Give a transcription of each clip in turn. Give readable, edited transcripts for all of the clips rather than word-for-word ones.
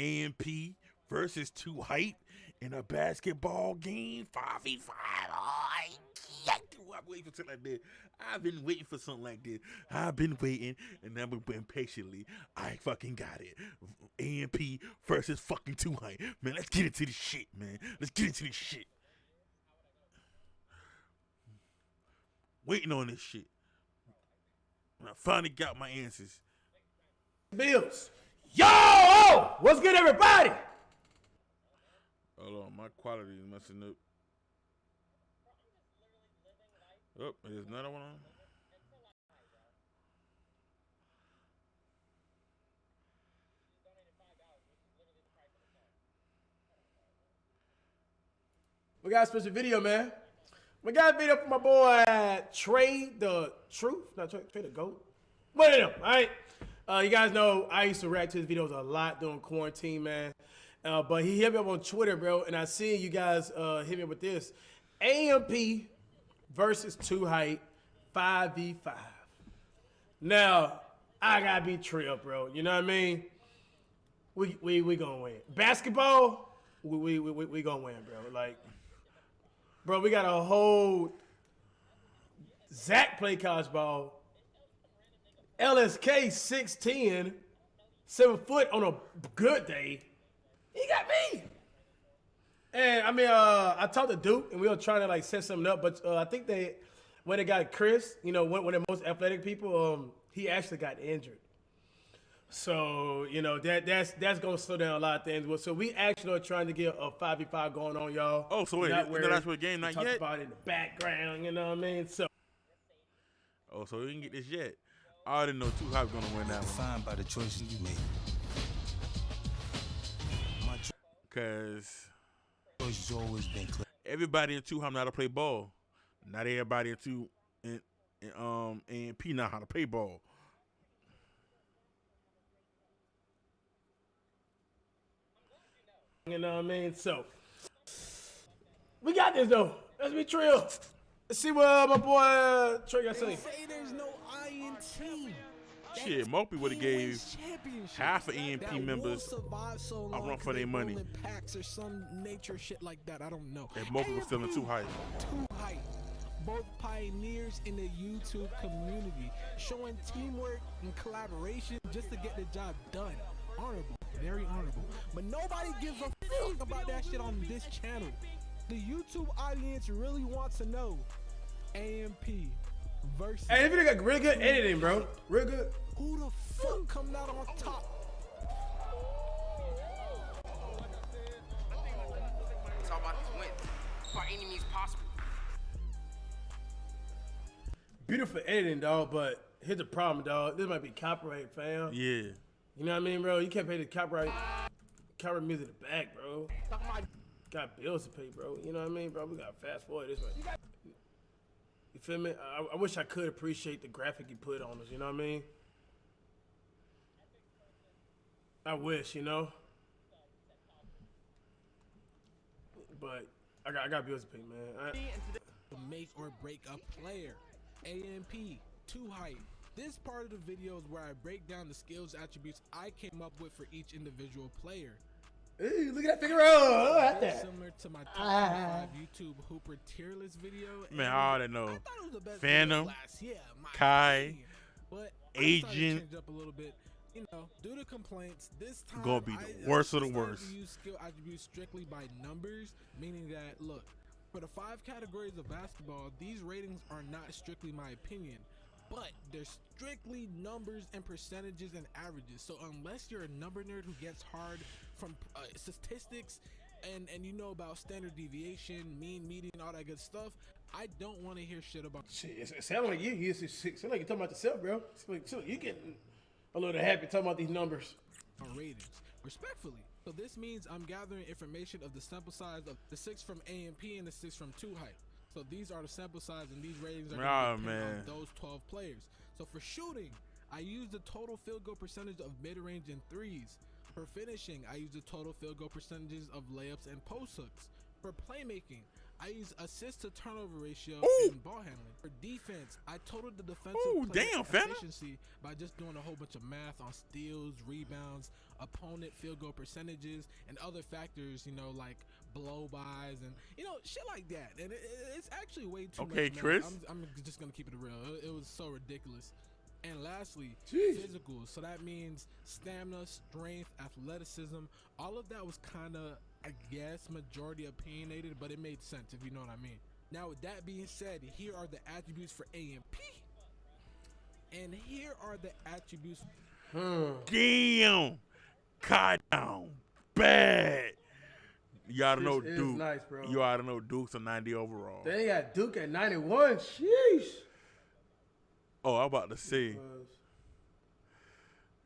AMP versus 2 Hype in a basketball game, 5v5. Oh, yeah. I'm waiting for something like this. I've been waiting for something like this. I've been waiting, and I've been waiting patiently. I fucking got it. AMP versus fucking 2 Hype. Man, let's get into this shit, man. Let's get into this shit. Waiting on this shit. And I finally got my answers. Bills. Yo! What's good, everybody? Hold on, my quality is messing up. Oh, there's another one on. We got a special video, man. We got a video for my boy Trey the Truth. Not Trey the Goat. One of them, all right? You guys know I used to react to his videos a lot during quarantine, man. But he hit me up on Twitter, bro, and I see you guys hit me up with this. AMP versus 2 Hype 5v5. Now, I gotta be Trill, bro. You know what I mean? We gonna win. Basketball, we gonna win, bro. Like, bro, we got a whole Zach play college ball. LSK 6'10", 7 foot on a good day. He got me. And I mean, I talked to Duke, and we were trying to like set something up, but I think when they got Chris, you know, one of the most athletic people, he actually got injured. So you know that's gonna slow down a lot of things. So we actually are trying to get a 5v5 going on, y'all. Oh, so wait, that's for the game not yet? yet? About it in the background, you know what I mean? So. Oh, so we didn't get this yet. I already know 2 Hype gonna win that one. Defined by the choices you made. Cause Choice has always been clear. everybody in 2 Hype know how to play ball. Not everybody in AMP know how to play ball. You know what I mean? So, we got this, though. Let's be Trill. Let's see what my boy Trey got to say. There's no INT. Shit, Mopey would have gave half of EMP members a run for their money. Packs or some nature shit like that. I don't know. If Mopey was still in 2 Hype. 2 Hype. Both pioneers in the YouTube community, showing teamwork and collaboration just to get the job done. Honorable, very honorable. But nobody gives a fuck about that shit on this channel. The YouTube audience really wants to know AMP versus. Hey, this video got real good editing, bro. Real good. Who the fuck coming out on top? It's all about these wins. By any means possible. Beautiful editing, dog, but here's the problem, dog. This might be copyright, fam. Yeah. You know what I mean, bro? You can't pay the copyright music in the back, bro. Got bills to pay, bro. You know what I mean, bro? We got to fast forward this way. You feel me? I wish I could appreciate the graphic you put on us, you know what I mean? I wish, you know? But I got bills to pay, man. To make or break a player. AMP, 2 Hype. This part of the video is where I break down the skills attributes I came up with for each individual player. Hey, look at that figure out. Very similar to my top 5 YouTube Hooper tier list video. Man, I already know. I thought it was the best Phantom, last year, my Kai, opinion. But Agent. I started to change up a little bit. You know, due to complaints, this time Gonna be the worst of the worst. To use skill attributes strictly by numbers, meaning that look, for the 5 categories of basketball, these ratings are not strictly my opinion, but they're strictly numbers and percentages and averages. So unless you're a number nerd who gets hard from statistics and you know about standard deviation, mean, median, all that good stuff, I don't want to hear shit about. Shit, it sounds like you sound like you're talking about yourself, bro. So you getting a little happy talking about these numbers. Ratings, respectfully. So this means I'm gathering information of the sample size of the 6 from AMP and the 6 from 2 Hype. So these are the sample size and these ratings are going to depend on those 12 players. So for shooting, I use the total field goal percentage of mid-range and threes. For finishing, I use the total field goal percentages of layups and post hooks. For playmaking, I use assist to turnover ratio Ooh. and ball handling. For defense, I totaled the defensive Ooh, players' damn, fella. efficiency by just doing a whole bunch of math on steals, rebounds, opponent field goal percentages, and other factors, you know, like blow-bys and, you know, shit like that. And it's actually way too much. Okay, math. Chris. I'm just going to keep it real. It was so ridiculous. And lastly, Jeez. physicals. So that means stamina, strength, athleticism. All of that was kind of, I guess, majority opinionated, but it made sense, if you know what I mean. Now, with that being said, here are the attributes for AMP. And here are the attributes. Damn. God down. Bad. You oughta know This is Duke. nice, bro. You oughta know Duke's a 90 overall. They got Duke at 91. Sheesh. Oh, I'm about to say.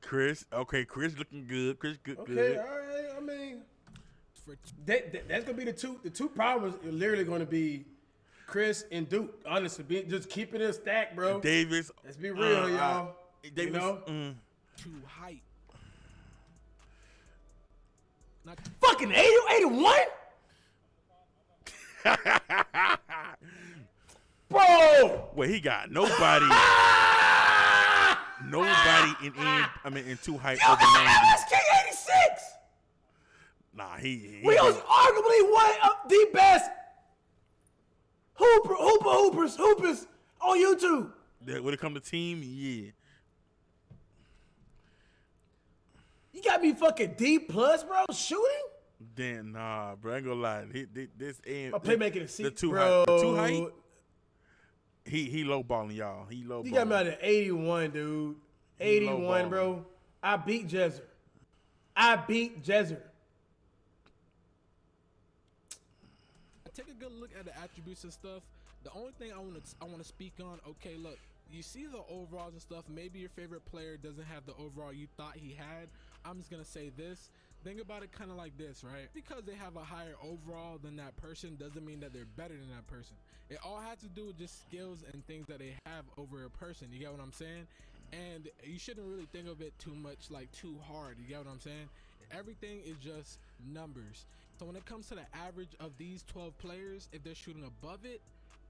Chris. Okay, Chris looking good. Chris good. Okay, Good. all right. I mean, For that's gonna be the two. The two problems are literally gonna be Chris and Duke. Honestly, just keeping it stacked, bro. Davis. Let's be real, y'all. Davis. You know? to height. Not Fucking 81? Bro! Well, he got nobody. Nobody in two height Yo, over got 90. LSK 86! Nah, he We was arguably one of the best hoopers on YouTube. when it come to team, yeah. You got me fucking D plus, bro. Shooting? Then nah, bro. I ain't gonna lie. This My playmaking is the two bro. height. The two height. He low balling y'all. He low. You got me out of 81, dude. 81, lowballing. bro. I beat Jezer. take a good look at the attributes and stuff. The only thing I want to speak on, okay, look, you see the overalls and stuff. Maybe your favorite player doesn't have the overall you thought he had. I'm just gonna say this. Think about it kind of like this, right? Because they have a higher overall than that person doesn't mean that they're better than that person. It all has to do with just skills and things that they have over a person. You get what I'm saying? And you shouldn't really think of it too much, like too hard. You get what I'm saying? Everything is just numbers. So when it comes to the average of these 12 players, if they're shooting above it,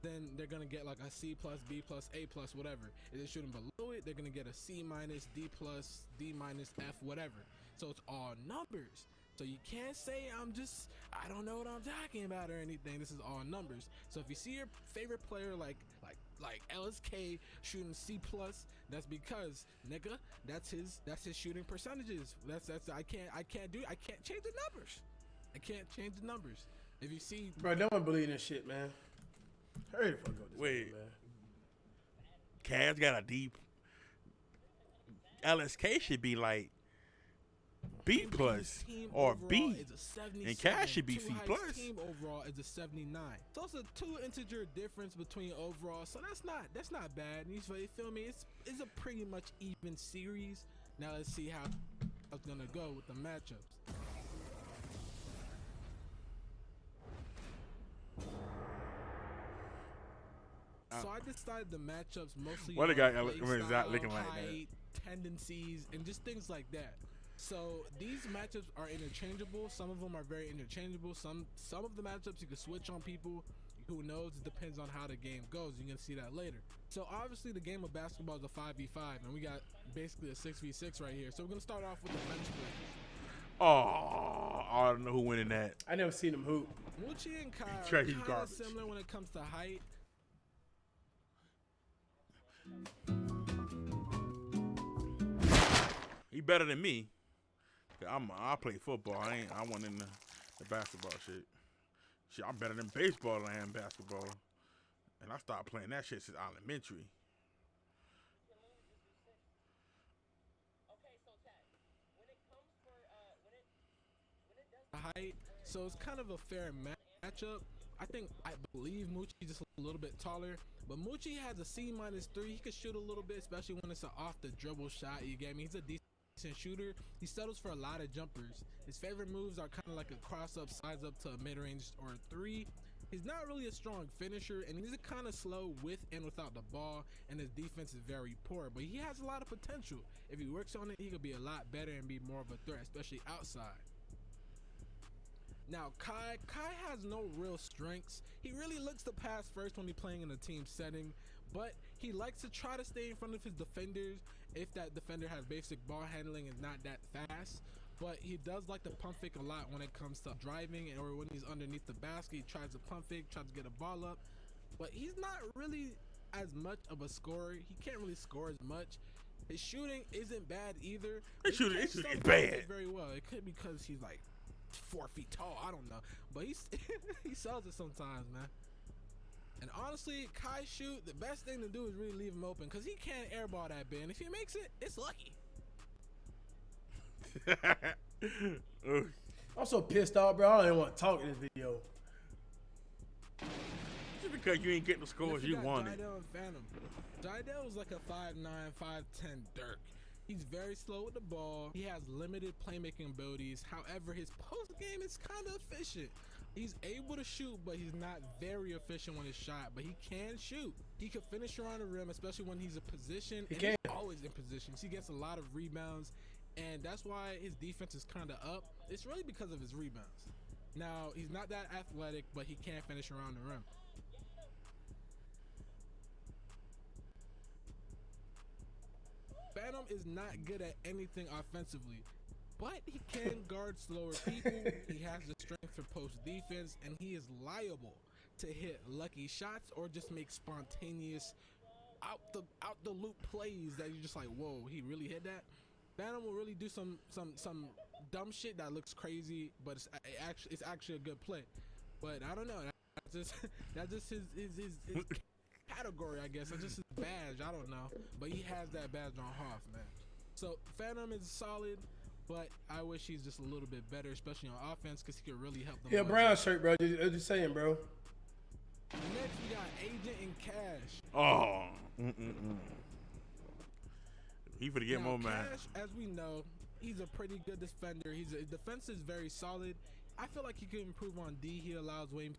then they're gonna get like a C plus, B plus, A plus, whatever. If they're shooting below it, they're gonna get a C minus, D plus, D minus, F, whatever. So it's all numbers. So you can't say I don't know what I'm talking about or anything. This is all numbers. So if you see your favorite player like LSK shooting C plus, that's because nigga, that's his shooting percentages. That's I can't change the numbers. I can't change the numbers. If you see, Bro, no one believe in this shit, man. Hurry the fuck up this Wait. game, man. Cavs got a deep. LSK should be like B plus team or overall B, is a 77. and Cash should be Two C Heights plus. Team overall is a 79. So it's a 2-integer difference between overall. So that's not bad. You feel me? It's a pretty much even series. Now let's see how it's gonna go with the matchups. So I decided the matchups mostly Why the on guy play is not style, looking like that? height, tendencies, and just things like that. So these matchups are interchangeable. Some of them are very interchangeable. Some of the matchups you can switch on people. Who knows? It depends on how the game goes. You're gonna see that later. So obviously the game of basketball is a 5v5, and we got basically a 6v6 right here. So we're gonna start off with the bench players. Oh, I don't know who winning that. I never seen him hoop. Mucci and Kyle Trash are kind of garbage. similar when it comes to height. He better than me. I play football. I want in the basketball shit. Shit, I'm better than baseball than I am basketball. And I started playing that shit since elementary. Height, so it's kind of a fair matchup. I believe Mucci just a little bit taller, but Mucci has a C-3. He can shoot a little bit, especially when it's an off the dribble shot. You get me? He's a decent shooter. He settles for a lot of jumpers. His favorite moves are kind of like a cross up, size up to a mid range or a 3. He's not really a strong finisher, and he's kind of slow with and without the ball, and his defense is very poor, but he has a lot of potential. If he works on it, he could be a lot better and be more of a threat, especially outside. Now, Kai has no real strengths. He really looks to pass first when he's playing in a team setting, but he likes to try to stay in front of his defenders if that defender has basic ball handling and not that fast. But he does like to pump fake a lot when it comes to driving, or when he's underneath the basket, he tries to pump fake, tries to get a ball up. But he's not really as much of a scorer. He can't really score as much. His shooting isn't bad either. His shooting is Sometimes bad. very well. It could be because he's like 4 feet tall. I don't know, but he sells it sometimes, man. And honestly, Kai shoot, the best thing to do is really leave him open, because he can't airball that big. And if he makes it, it's lucky. I'm so pissed off, bro. I don't even want to talk in this video. Just because you ain't getting the scores you wanted. Jidel and Phantom. Jidel is like a 5'9", 5'10" Dirk. He's very slow with the ball. He has limited playmaking abilities. However, his post game is kind of efficient. He's able to shoot, but he's not very efficient when it's shot. But he can shoot. He can finish around the rim, especially when he's in position. He's always in position. He gets a lot of rebounds, and that's why his defense is kind of up. It's really because of his rebounds. Now, he's not that athletic, but he can finish around the rim. Phantom is not good at anything offensively, but he can guard slower people. He has the strength for post defense, and he is liable to hit lucky shots or just make spontaneous out the loop plays that you're just like, whoa, he really hit that. Phantom will really do some dumb shit that looks crazy, but it's actually a good play. But I don't know. That's just his category, I guess. That's just his badge. I don't know, but he has that badge on Hoff, man. So Phantom is solid, but I wish he's just a little bit better, especially on offense, because he could really help them. Yeah, brown shirt, bro. Just saying, bro. Next, we got Agent and Cash. Oh. He finna get Now, more, man. Cash, as we know, he's a pretty good defender. His defense is very solid. I feel like he could improve on D. He allows way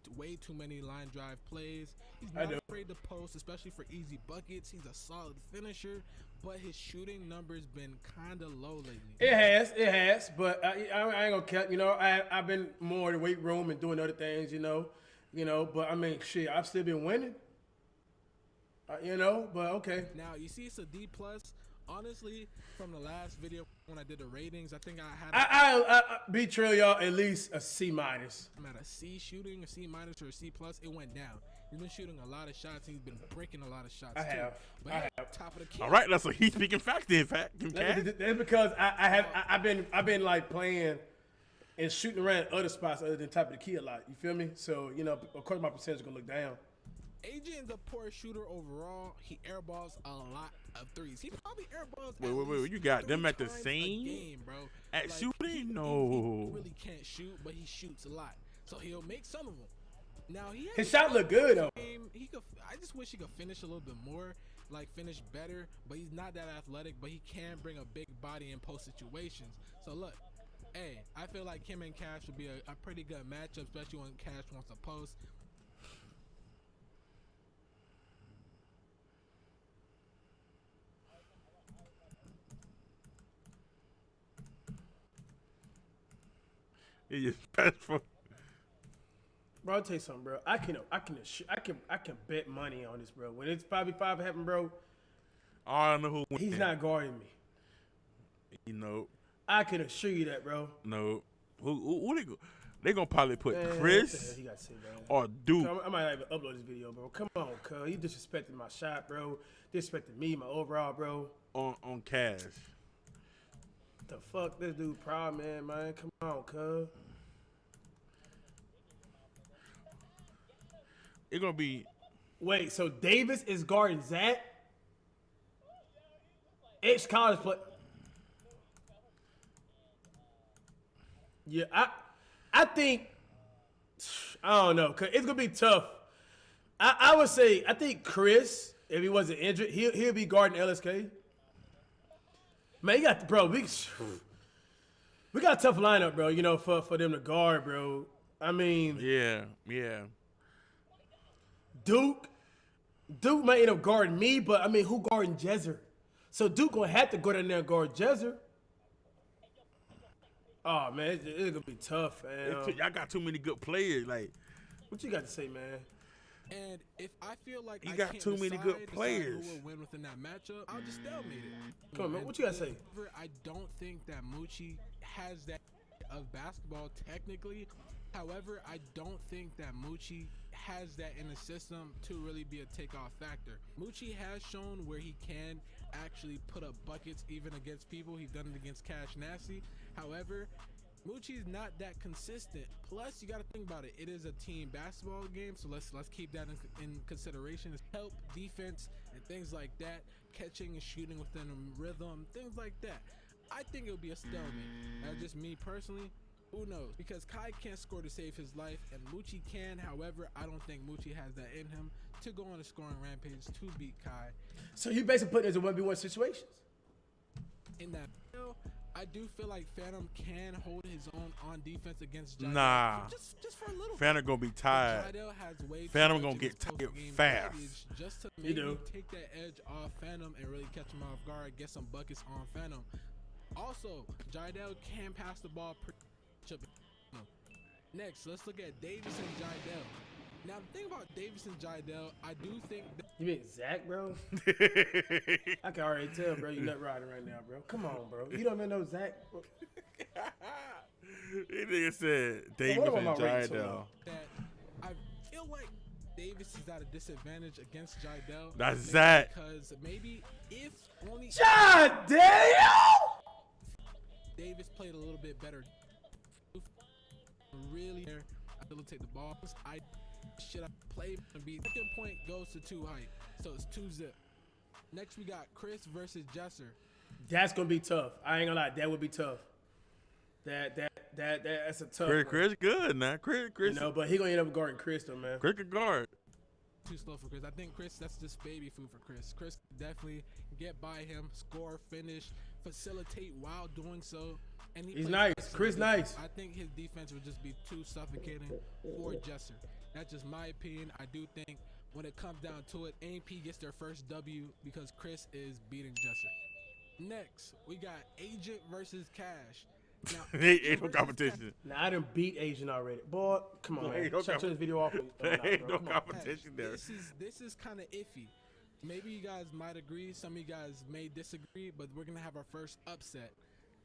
too many line drive plays. He's not afraid to post, especially for easy buckets. He's a solid finisher, but his shooting numbers been kind of low lately. It has, but I ain't gonna cap. You know, I've been more in the weight room and doing other things. You know. But I mean, shit, I've still been winning. You know, but okay. Now you see, it's a D+. Honestly, from the last video when I did the ratings, I think I had I beat Trail y'all at least a C-. I'm at a C shooting, a C- or a C+. It went down. He's been shooting a lot of shots. And he's been breaking a lot of shots. I have. But top of the key. All right, that's what he's speaking facts then, That's because I've been like playing and shooting around other spots other than top of the key a lot. You feel me? So you know, of course, my percentage is gonna look down. Agent is a poor shooter overall. He airballs a lot of threes. He probably airballs. Wait, you got them at the 3 times same a game, bro. at shooting? He No. really can't shoot, but he shoots a lot, so he'll make some of them. Now he has His shot look good though. He could. I just wish he could finish a little bit more, like finish better. But he's not that athletic. But he can bring a big body in post situations. So look, hey, I feel like him and Cash would be a pretty good matchup, especially when Cash wants to post. He just passed for. Bro, I'll tell you something, bro. I can bet money on this, bro. When it's 5v5 happen, bro, I don't know who. he's not guarding me. You know. I can assure you that, bro. No. Who they go? They gonna probably put Man, what the Chris hell he gotta say, bro? or Duke. I might not even upload this video, bro. Come on, cuz. You disrespecting my shot, bro. Disrespecting me, my overall, bro. on Cash. The fuck this dude proud, man. Come on, cuz. It's gonna be. Wait, so Davis is guarding Zach? Ex-college play. Yeah, I think, I don't know, cause it's gonna be tough. I would say, I think Chris, if he wasn't injured, he'll be guarding LSK. Man, you got, bro, we got a tough lineup, bro, you know, for them to guard, bro. I mean, Yeah. Duke might end up guarding me, but I mean, who guarding Jezer? So Duke gonna have to go down there and guard Jezer. Oh man, it's gonna be tough, man. Y'all got too many good players. Like, What you got to say, man? And if I feel like You I got can't too many good decide players. who will win within that matchup, I'll just stalemate it. Come on, man. What you got to say? However, I don't think that Moochie has that of basketball technically. However, I don't think that Moochie has that in the system to really be a takeoff factor. Moochie has shown where he can actually put up buckets even against people. He's done it against Cash Nasty. However, Moochie's not that consistent. Plus, you got to think about it. It is a team basketball game, so let's keep that in consideration. It's help, defense, and things like that. Catching and shooting within a rhythm, things like that. I think it'll be a stalemate. That's just me personally. Who knows? Because Kai can't score to save his life, and Moochie can. However, I don't think Moochie has that in him to go on a scoring rampage to beat Kai. So you basically putting it as a 1v1 situations. In that, I do feel like Phantom can hold his own on defense against Jydell. Nah. Just for a little. Phantom gonna be tired. Jydell has way too Phantom much gonna in get his tired post-game fast. baggage just to He maybe do. take that edge off Phantom and really catch him off guard, get some buckets on Phantom. Also, Jydell can pass the ball pretty much up. Next, let's look at Davis and Jydell. Now, the thing about Davis and Jydell, I do think that You mean Zach, bro? I can already tell, bro. You nut riding right now, bro. Come on, bro. You don't even know Zach. This nigga said Davis what and about my rating so Jydell. low? that I feel like Davis is at a disadvantage against Jydell. That's maybe Zach. Because maybe if only God damn! Davis played a little bit better. Really, I still take the balls. Should I play and be second point goes to 2 height, so it's 2-zip. Next we got Chris versus Jesser. That's gonna be tough. I ain't gonna lie, that would be tough. That's a tough. Chris good now. Chris You know, but he gonna end up guarding Chris though, man. can guard. Too slow for Chris. I think Chris, that's just baby food for Chris. Chris definitely get by him, score, finish, facilitate while doing so. And He's plays nice. excellent Chris defense. nice. I think his defense would just be too suffocating for Jesser. That's just my opinion. I do think when it comes down to it, AMP gets their first W because Chris is beating Jesser. Next, we got Agent versus Cash. Now, Ain't Agent no versus competition. Now I done beat Asian already. Boy, come on, man. Ain't no Shut this video off. when you throw it out, Ain't bro. no Come on. competition there. This is kind of iffy. Maybe you guys might agree. Some of you guys may disagree, but we're gonna have our first upset.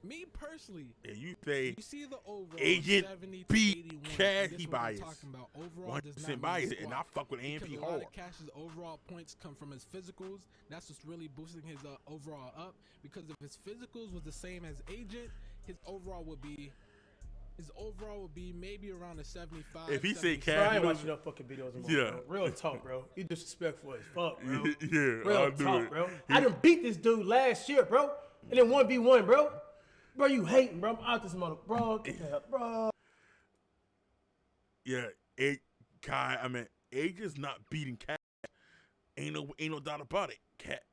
Me personally, And you say you see the overall Agent 70 to beat 81. Cash, This he is what we're biased. talking about. Overall does not 100% mean biased, and squat. I fuck with AMP Because a lot hard. of Cash's overall points come from his physicals. That's what's really boosting his overall up. Because if his physicals was the same as Agent, his overall would be maybe around a 75. If he say 76. Bro, I Cash, ain't watching no fucking videos anymore. Yeah. Bro. Real talk, bro. You disrespectful as fuck, bro. yeah, Real I'll do talk, it. bro. I done beat this dude last year, bro. And then 1v1, bro. Bro, you hating, bro. I'm out this mother, bro. Get the hell, bro. Yeah, Agent's not beating Cash. Ain't no doubt about it. Cat.